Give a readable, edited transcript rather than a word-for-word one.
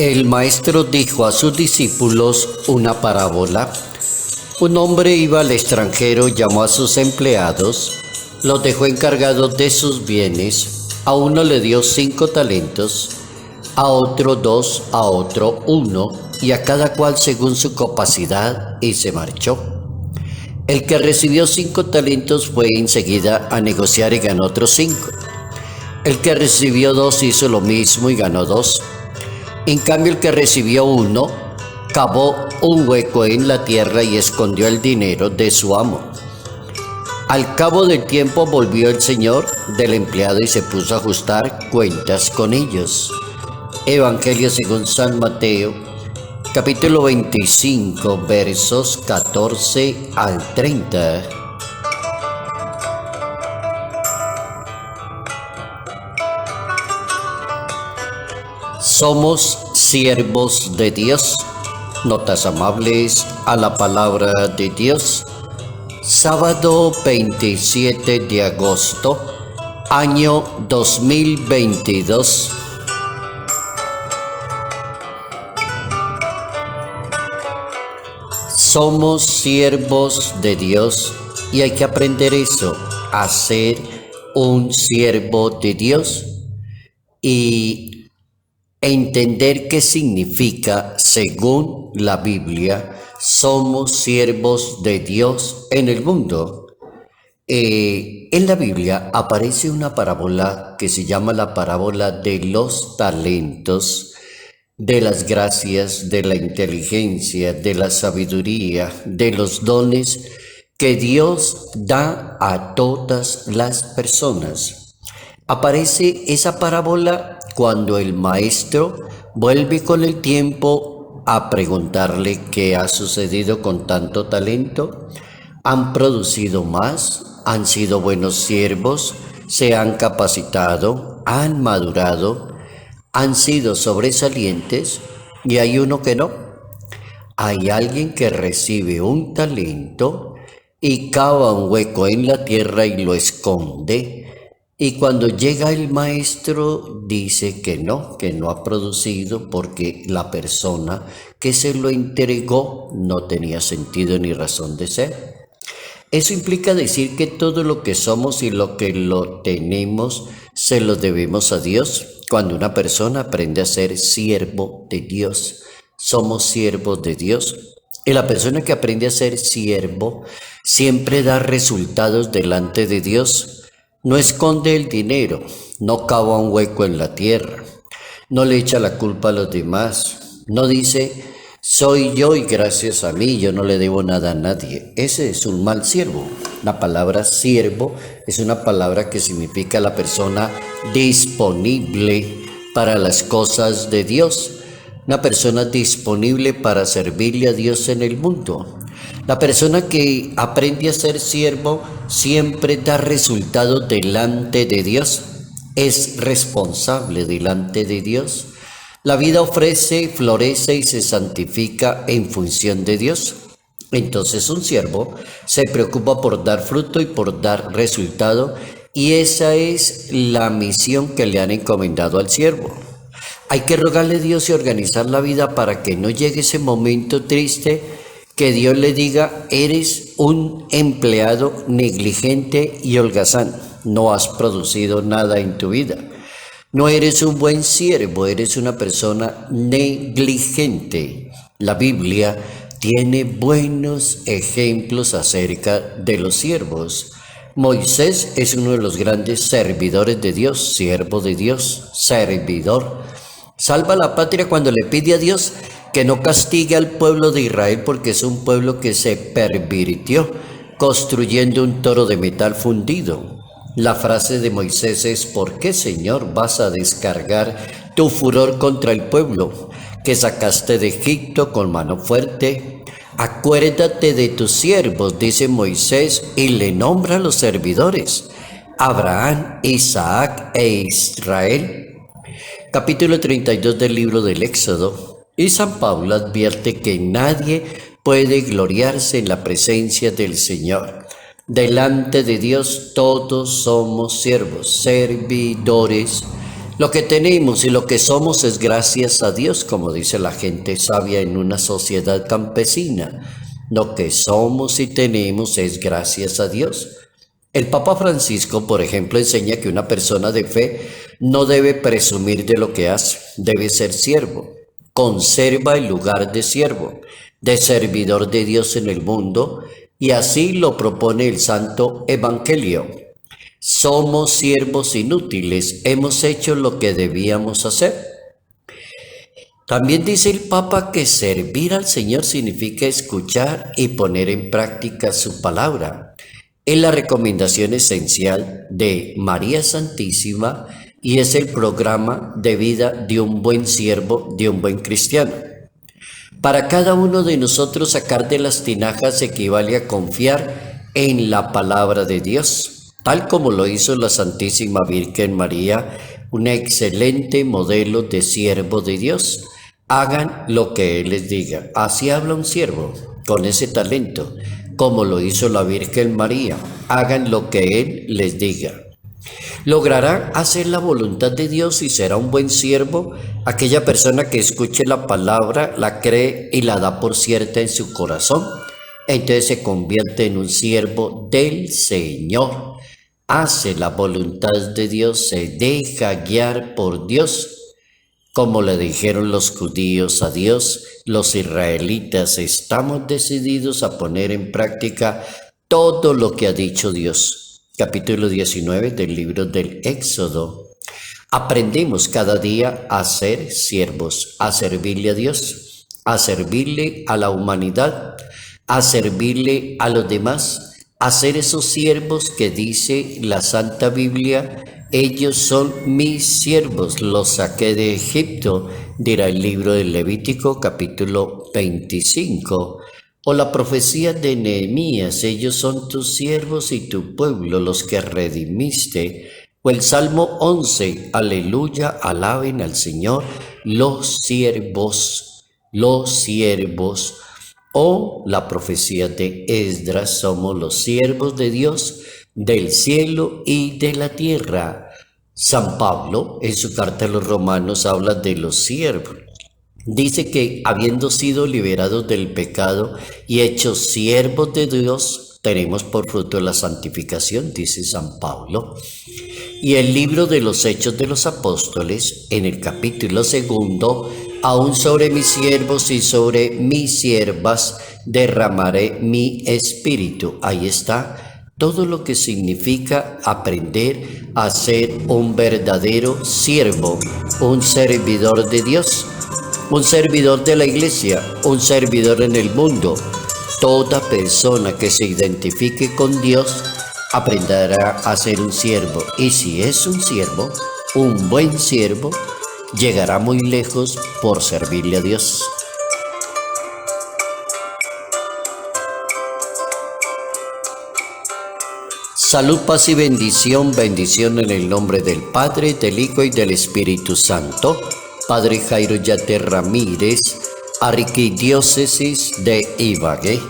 El maestro dijo a sus discípulos una parábola. Un hombre iba al extranjero, llamó a sus empleados, los dejó encargados de sus bienes. A uno le dio 5 talentos, a otro 2, a otro 1, y a cada cual según su capacidad, y se marchó. El que recibió 5 talentos fue enseguida a negociar y ganó otros 5. El que recibió 2 hizo lo mismo y ganó 2. En cambio, el que recibió 1 cavó un hueco en la tierra y escondió el dinero de su amo. Al cabo del tiempo volvió el señor del empleado y se puso a ajustar cuentas con ellos. Evangelio según San Mateo, capítulo 25, versos 14 al 30. Somos siervos de Dios. Notas amables a la palabra de Dios. Sábado 27 de agosto, año 2022. Somos siervos de Dios y hay que aprender eso, a ser un siervo de Dios y entender qué significa, según la Biblia, somos siervos de Dios en el mundo. En la Biblia aparece una parábola que se llama la parábola de los talentos, de las gracias, de la inteligencia, de la sabiduría, de los dones que Dios da a todas las personas. Aparece esa parábola cuando el maestro vuelve con el tiempo a preguntarle qué ha sucedido con tanto talento. ¿Han producido más? ¿Han sido buenos siervos? ¿Se han capacitado? ¿Han madurado? ¿Han sido sobresalientes? Y hay uno que no. Hay alguien que recibe un talento y cava un hueco en la tierra y lo esconde. Y cuando llega el maestro dice que no ha producido porque la persona que se lo entregó no tenía sentido ni razón de ser. Eso implica decir que todo lo que somos y lo que lo tenemos se lo debemos a Dios. Cuando una persona aprende a ser siervo de Dios, somos siervos de Dios. Y la persona que aprende a ser siervo siempre da resultados delante de Dios. No esconde el dinero, no cava un hueco en la tierra, no le echa la culpa a los demás, no dice, soy yo y gracias a mí, yo no le debo nada a nadie. Ese es un mal siervo. La palabra siervo es una palabra que significa la persona disponible para las cosas de Dios, una persona disponible para servirle a Dios en el mundo. La persona que aprende a ser siervo siempre da resultados delante de Dios, es responsable delante de Dios. La vida ofrece, florece y se santifica en función de Dios. Entonces un siervo se preocupa por dar fruto y por dar resultado, y esa es la misión que le han encomendado al siervo. Hay que rogarle a Dios y organizar la vida para que no llegue ese momento triste que Dios le diga, eres un empleado negligente y holgazán, no has producido nada en tu vida. No eres un buen siervo, eres una persona negligente. La Biblia tiene buenos ejemplos acerca de los siervos. Moisés es uno de los grandes servidores de Dios, siervo de Dios, servidor. Salva a la patria cuando le pide a Dios que no castigue al pueblo de Israel porque es un pueblo que se pervirtió construyendo un toro de metal fundido. La frase de Moisés es, ¿por qué, Señor, vas a descargar tu furor contra el pueblo que sacaste de Egipto con mano fuerte? Acuérdate de tus siervos, dice Moisés, y le nombra a los servidores, Abraham, Isaac e Israel. Capítulo 32 del libro del Éxodo. Y San Pablo advierte que nadie puede gloriarse en la presencia del Señor. Delante de Dios todos somos siervos, servidores. Lo que tenemos y lo que somos es gracias a Dios, como dice la gente sabia en una sociedad campesina. Lo que somos y tenemos es gracias a Dios. El Papa Francisco, por ejemplo, enseña que una persona de fe no debe presumir de lo que hace, debe ser siervo. Conserva el lugar de siervo, de servidor de Dios en el mundo, y así lo propone el Santo Evangelio. Somos siervos inútiles, hemos hecho lo que debíamos hacer. También dice el Papa que servir al Señor significa escuchar y poner en práctica su palabra. Es la recomendación esencial de María Santísima y es el programa de vida de un buen siervo, de un buen cristiano. Para cada uno de nosotros sacar de las tinajas equivale a confiar en la palabra de Dios, tal como lo hizo la Santísima Virgen María, una excelente modelo de siervo de Dios. Hagan lo que Él les diga. Así habla un siervo con ese talento, como lo hizo la Virgen María. Hagan lo que Él les diga. Logrará hacer la voluntad de Dios y será un buen siervo aquella persona que escuche la palabra, la cree y la da por cierta en su corazón. Entonces se convierte en un siervo del Señor. Hace la voluntad de Dios, se deja guiar por Dios. Como le dijeron los judíos a Dios, los israelitas estamos decididos a poner en práctica todo lo que ha dicho Dios. Capítulo 19 del libro del Éxodo. Aprendemos cada día a ser siervos, a servirle a Dios, a servirle a la humanidad, a servirle a los demás, a ser esos siervos que dice la Santa Biblia. Ellos son mis siervos, los saqué de Egipto, dirá el libro del Levítico capítulo 25. O la profecía de Nehemías, ellos son tus siervos y tu pueblo, los que redimiste. O el Salmo 11, aleluya, alaben al Señor, los siervos, los siervos. O la profecía de Esdras, somos los siervos de Dios, del cielo y de la tierra. San Pablo, en su carta a los romanos, habla de los siervos. Dice que habiendo sido liberados del pecado y hechos siervos de Dios, tenemos por fruto la santificación, dice San Pablo. Y el libro de los Hechos de los Apóstoles, en el capítulo 2, aún sobre mis siervos y sobre mis siervas derramaré mi espíritu. Ahí está todo lo que significa aprender a ser un verdadero siervo, un servidor de Dios, un servidor de la iglesia, un servidor en el mundo. Toda persona que se identifique con Dios aprenderá a ser un siervo. Y si es un siervo, un buen siervo, llegará muy lejos por servirle a Dios. Salud, paz y bendición, bendición en el nombre del Padre, del Hijo y del Espíritu Santo. Padre Jairo Yate Ramírez, Arquidiócesis de Ibagué.